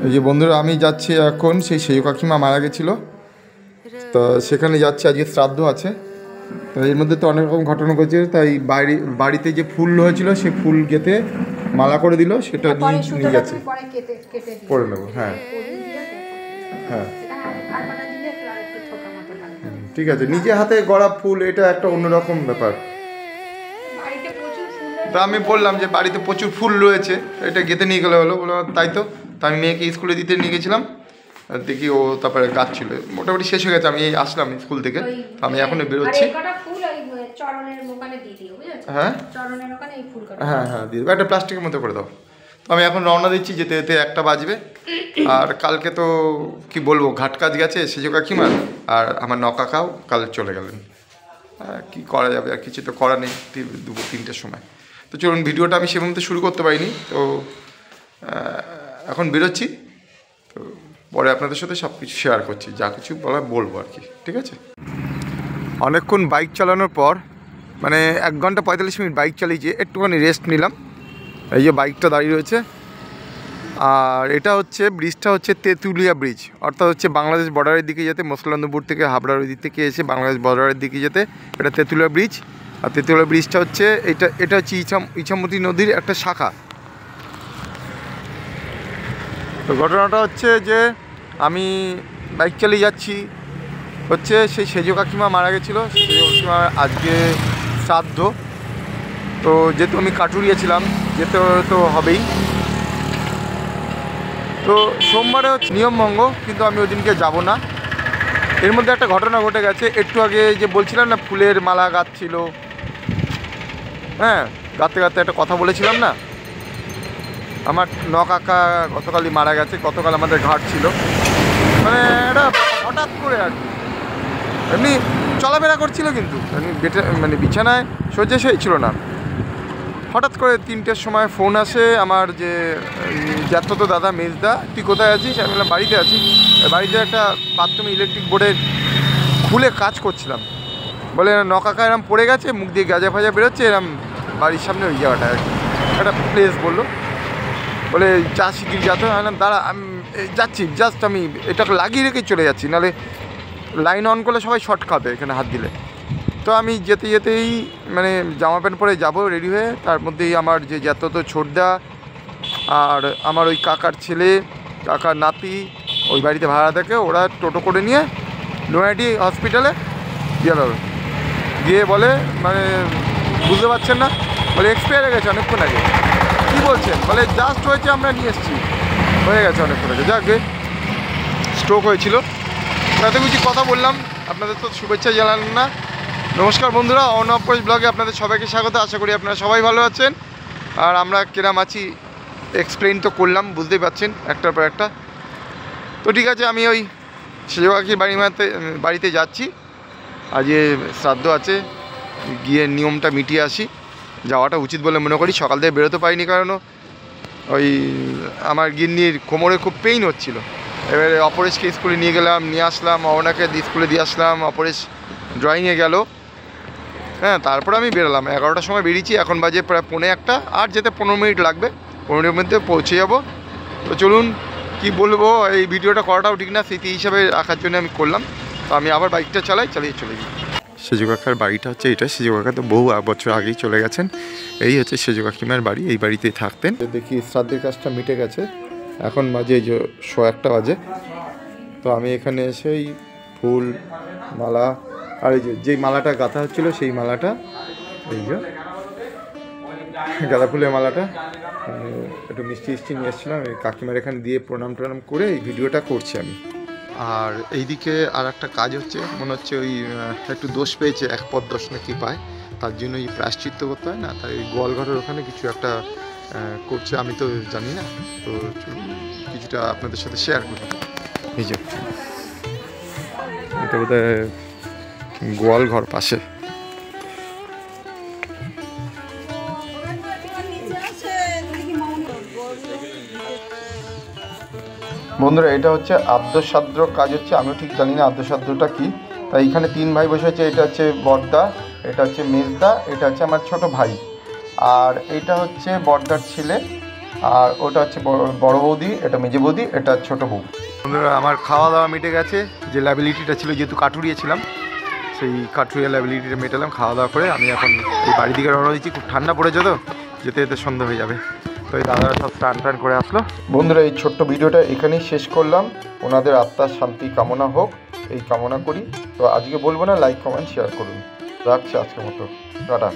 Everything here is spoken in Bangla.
এই যে বন্ধুরা, আমি যাচ্ছি এখন, সেই সেজু কাকিমা মারা গেছিলো, তো সেখানে যাচ্ছি, আজকে শ্রাদ্ধ আছে। তো এর মধ্যে তো অনেক রকম ঘটনা ঘটেছে, তাই বাড়িতে যে ফুল হয়েছিল সে ফুল গেঁথে মালা করে দিল, সেটা নিয়ে যাচ্ছি, পরে নেবো। হ্যাঁ হ্যাঁ ঠিক আছে, নিজে হাতে গড়া ফুল, এটা একটা অন্যরকম ব্যাপার। তা আমি বললাম যে বাড়িতে প্রচুর ফুল রয়েছে, এটা গেঁথে নিয়ে গেলে হলো। বললাম তাই তো। আমি মেয়েকে স্কুলে দিতে নিয়ে গেছিলাম, দেখি ও তারপরে গাছ ছিল, মোটামুটি শেষ হয়ে গেছে। আমি আসলাম স্কুল থেকে, আমি এখনই বেরোচ্ছি। হ্যাঁ হ্যাঁ হ্যাঁ দিয়ে দেবো, একটা প্লাস্টিকের মতো করে দাও। তো আমি এখন রওনা দিচ্ছি, যেতে যেতে 1টা বাজবে। আর কালকে তো কি বলবো, ঘাট কাজ গেছে সেজো কাকিমার, আর আমার নকাকাও কাল চলে গেলেন। কি করা যাবে, আর কিছু তো করা নেই, 2-3টের সময়। তো চলুন, ভিডিওটা আমি সেভাবে শুরু করতে পারিনি, তো এখন বেরোচ্ছি। তো পরে আপনাদের সাথে সব কিছু শেয়ার করছি, যা কিছু বলার বলবো আর কি, ঠিক আছে। অনেকক্ষণ বাইক চালানোর পর, মানে 1 ঘন্টা 45 মিনিট বাইক চালিয়েছি, একটুখানি রেস্ট নিলাম। এই যে বাইকটা দাঁড়িয়ে রয়েছে, আর এটা হচ্ছে ব্রিজটা হচ্ছে তেঁতুলিয়া ব্রিজ, অর্থাৎ হচ্ছে বাংলাদেশ বর্ডারের দিকে যেতে, মসলান্দপুর থেকে হাবড়ার ওই দিক থেকে এসে বাংলাদেশ বর্ডারের দিকে যেতে এটা তেঁতুলিয়া ব্রিজ। আর তেঁতুলিয়া ব্রিজটা হচ্ছে এটা হচ্ছে ইছামতি নদীর একটা শাখা। তো ঘটনাটা হচ্ছে যে আমি বাইক চালিয়ে যাচ্ছি, হচ্ছে সেই সেজো কাকিমা মারা গেছিলো, সেজো কাকিমার আজকে শ্রাদ্ধ। তো যেহেতু আমি কাটুরিয়া ছিলাম, যেতে তো হবেই। তো সোমবারে হচ্ছে নিয়মভঙ্গ, কিন্তু আমি ওই দিনকে যাবো না। এর মধ্যে একটা ঘটনা ঘটে গেছে, একটু আগে যে বলছিলাম না ফুলের মালা গাঁথছিল, হ্যাঁ গাঁথতে গাঁথতে একটা কথা বলেছিলাম না, আমার কাকা গতকালই মারা গেছে। গতকাল আমাদের ঘাট ছিল, মানে এটা হঠাৎ করে আর কি, এমনি চলাফেরা করছিল, কিন্তু মানে বিছানায় শয্যাশায়ী ছিল না। হঠাৎ করে 3টের সময় ফোন আসে আমার, যে জ্যাঠতো দাদা মেজদা, তুই কোথায় আছিস? আমি বললাম বাড়িতে আছি। বাড়িতে একটা বাথরুমে ইলেকট্রিক বোর্ডের খুলে কাজ করছিলাম। বলে কাকা এরম পড়ে গেছে, মুখ দিয়ে গাজা ফাজা বেরোচ্ছে, এরম বাড়ির সামনে ওই জায়গাটা আর কি, একটা প্লেস বললো। বলে চা শিগগিরি যেতে হবে। আমি দাঁড়া, আমি যাচ্ছি, জাস্ট আমি এটাকে লাগিয়ে রেখে চলে যাচ্ছি, নাহলে লাইন অন করলে সবাই শর্ট খাবে এখানে হাত দিলে। তো আমি যেতে যেতেই মানে জামা প্যান্ট পরে যাবো রেডি হয়ে, তার মধ্যেই আমার যে জ্যাঠতো ছোটদা আর আমার ওই কাকার ছেলে, কাকার নাতি ওই বাড়িতে ভাড়া থাকে, ওরা টোটো করে নিয়ে নয়াডি হসপিটালে গেল। গিয়ে বলে, মানে বুঝতে পারছেন না, বলে এক্সপায়ার হয়ে গেছে অনেকক্ষণ আগে। কী বলছেন? বলে জাস্ট হয়েছে, আমরা নিয়ে এসেছি, হয়ে গেছে অনেকক্ষণ আগে। যাকে স্ট্রোক হয়েছিল। তাতে কিছু কথা বললাম, আপনাদের তো শুভেচ্ছা জানালেন না। নমস্কার বন্ধুরা, অনপরেশ ব্লগে আপনাদের সবাইকে স্বাগত। আশা করি আপনারা সবাই ভালো আছেন, আর আমরা কিরাম আছি এক্সপ্লেন তো করলাম, বুঝতেই পারছেন একটার পর একটা। তো ঠিক আছে, আমি ওই সেজো কাকির বাড়িতে যাচ্ছি, আজকে শ্রাদ্ধ আছে, গিয়ে নিয়মটা মিটিয়ে আসি। যাওয়াটা উচিত বলে মনে করি। সকাল থেকে বেরোতে পারিনি, কারণ ওই আমার গিন্নির কোমরে খুব পেইন হচ্ছিলো। এবারে অপরেশকে স্কুলে নিয়ে গেলাম, নিয়ে আসলাম, অওনাকে স্কুলে দিয়ে আসলাম, অপরেশ ড্রয়িংয়ে গেল। হ্যাঁ, তারপরে আমি বেরোলাম 11টার সময় বেরিয়েছি, এখন বাজে প্রায় 1:45, আর যেতে 15 মিনিট লাগবে, 15 মিনিটের মধ্যে পৌঁছে যাব। তো চলুন, কি বলবো, এই ভিডিওটা করাটাও ঠিক না, স্মৃতি হিসাবে রাখার জন্য আমি করলাম। তো আমি আবার বাইকটা চালিয়ে চলে যাই। সেজো কাকার বাড়িটা হচ্ছে এটা। সেজো কাকা তো বহু বছর আগেই চলে গেছেন। এই হচ্ছে সেজো কাকিমার বাড়ি, এই বাড়িতেই থাকতেন। দেখি শ্রাদ্ধের কাজটা মিটে গেছে, এখন বাজে যে 1:15 বাজে। তো আমি এখানে এসে এই ফুল মালা, আর এই যেই মালাটা গাঁথা হচ্ছিলো সেই মালাটা, এই যে গাঁদা ফুলের মালাটা, একটু মিষ্টি নিয়ে এসেছিলাম, এই কাকিমার এখানে দিয়ে প্রণাম টনাম করে এই ভিডিওটা করছি আমি। আর এইদিকে আর একটা কাজ হচ্ছে, মনে হচ্ছে ওই একটু দোষ পেয়েছে, 1 পদ 10 না কি পায়, তার জন্য এই প্রায়শ্চিত্ত করতে হয় না, তাই গোয়ালঘরের ওখানে কিছু একটা করছে, আমি তো জানি না। তো কিছুটা আপনাদের সাথে শেয়ার করি। এই যে এটা বোধহয় গোয়ালঘর পাশে। বন্ধুরা, এটা হচ্ছে আদ্যসাদ্র কাজ হচ্ছে, আমিও ঠিক জানি না আদ্যসাদ্রটা কি। তাই এখানে 3 ভাই বসে আছে, এটা হচ্ছে বড়দা, এটা হচ্ছে মেজদা, এটা হচ্ছে আমার ছোট ভাই, আর এটা হচ্ছে বড়দার ছেলে, আর ওটা হচ্ছে বড় বৌদি, এটা মেজে বৌদি, এটা ছোট বউ। বন্ধুরা আমার খাওয়া দাওয়া মিটে গেছে, যে লাইবিলিটিটা ছিল, যেহেতু কাঠুরিয়ে ছিলাম সেই কাঠুরিয়া লাইবিলিটিটা মেটালাম। খাওয়া দাওয়া করে আমি এখন এই বাড়ির দিকে রওনা দিচ্ছি। খুব ঠান্ডা পড়েছে তো, যেতে যেতে সন্ধ্যা হয়ে যাবে। তো এই দাদারা সব স্নান টান করে আসলো। বন্ধুরা এই ছোট্ট ভিডিওটা এখানেই শেষ করলাম। ওনাদের আত্মার শান্তি কামনা হোক এই কামনা করি। তো আজকে বলবো না, লাইক কমেন্ট শেয়ার করুন। রাখছি আজকের মতো, টাটা।